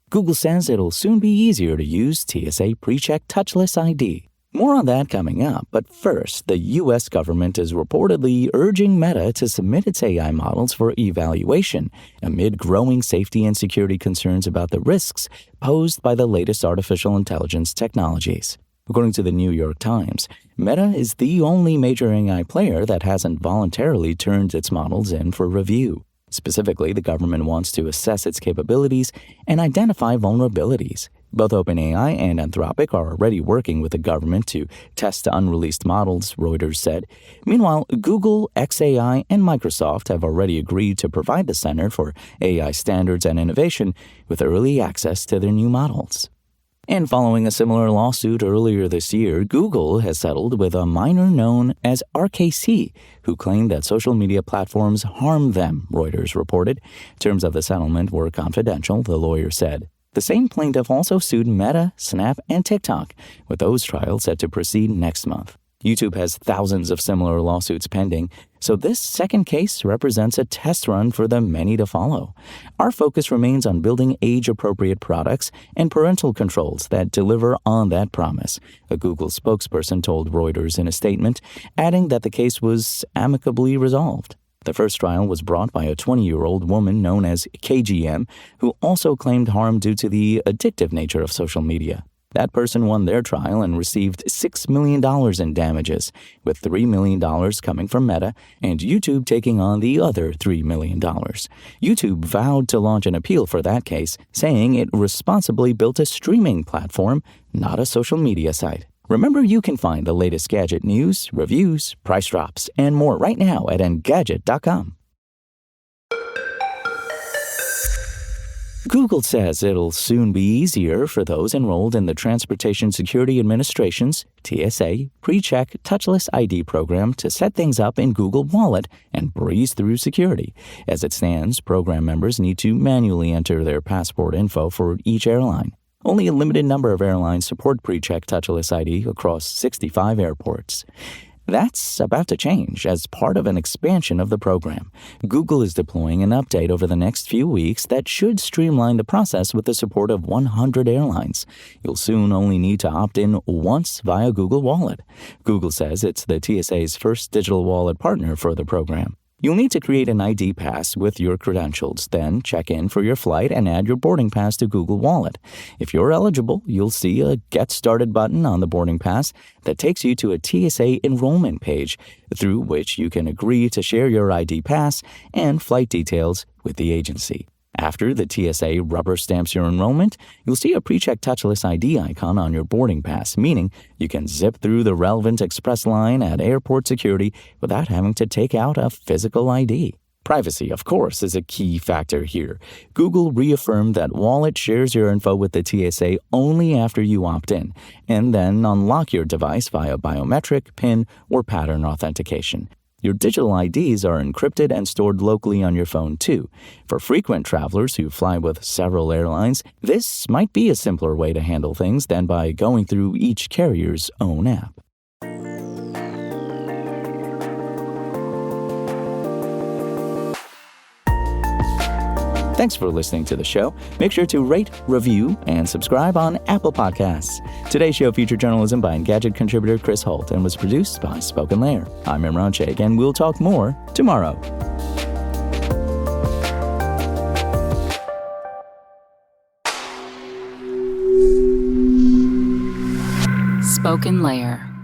Google says it'll soon be easier to use TSA PreCheck Touchless ID. More on that coming up, but first, the U.S. government is reportedly urging Meta to submit its AI models for evaluation amid growing safety and security concerns about the risks posed by the latest artificial intelligence technologies. According to the New York Times, Meta is the only major AI player that hasn't voluntarily turned its models in for review. Specifically, the government wants to assess its capabilities and identify vulnerabilities. Both OpenAI and Anthropic are already working with the government to test unreleased models, Reuters said. Meanwhile, Google, xAI, and Microsoft have already agreed to provide the Center for AI Standards and Innovation with early access to their new models. And following a similar lawsuit earlier this year, Google has settled with a minor known as RKC, who claimed that social media platforms harm them, Reuters reported. Terms of the settlement were confidential, the lawyer said. The same plaintiff also sued Meta, Snap, and TikTok, with those trials set to proceed next month. YouTube has thousands of similar lawsuits pending, so this second case represents a test run for the many to follow. Our focus remains on building age-appropriate products and parental controls that deliver on that promise, a Google spokesperson told Reuters in a statement, adding that the case was amicably resolved. The first trial was brought by a 20-year-old woman known as KGM, who also claimed harm due to the addictive nature of social media. That person won their trial and received $6 million in damages, with $3 million coming from Meta and YouTube taking on the other $3 million. YouTube vowed to launch an appeal for that case, saying it responsibly built a streaming platform, not a social media site. Remember, you can find the latest gadget news, reviews, price drops, and more right now at Engadget.com. Google says it'll soon be easier for those enrolled in the Transportation Security Administration's TSA PreCheck Touchless ID program to set things up in Google Wallet and breeze through security. As it stands, program members need to manually enter their passport info for each airline. Only a limited number of airlines support PreCheck Touchless ID across 65 airports. That's about to change as part of an expansion of the program. Google is deploying an update over the next few weeks that should streamline the process with the support of 100 airlines. You'll soon only need to opt in once via Google Wallet. Google says it's the TSA's first digital wallet partner for the program. You'll need to create an ID pass with your credentials, then check in for your flight and add your boarding pass to Google Wallet. If you're eligible, you'll see a Get Started button on the boarding pass that takes you to a TSA enrollment page, through which you can agree to share your ID pass and flight details with the agency. After the TSA rubber stamps your enrollment, you'll see a PreCheck Touchless ID icon on your boarding pass, meaning you can zip through the relevant express line at airport security without having to take out a physical ID. Privacy, of course, is a key factor here. Google reaffirmed that Wallet shares your info with the TSA only after you opt in, and then unlock your device via biometric, PIN, or pattern authentication. Your digital IDs are encrypted and stored locally on your phone, too. For frequent travelers who fly with several airlines, this might be a simpler way to handle things than by going through each carrier's own app. Thanks for listening to the show. Make sure to rate, review, and subscribe on Apple Podcasts. Today's show featured journalism by Engadget contributor Chris Holt and was produced by Spoken Layer. I'm Imran Sheikh, and we'll talk more tomorrow. Spoken Layer.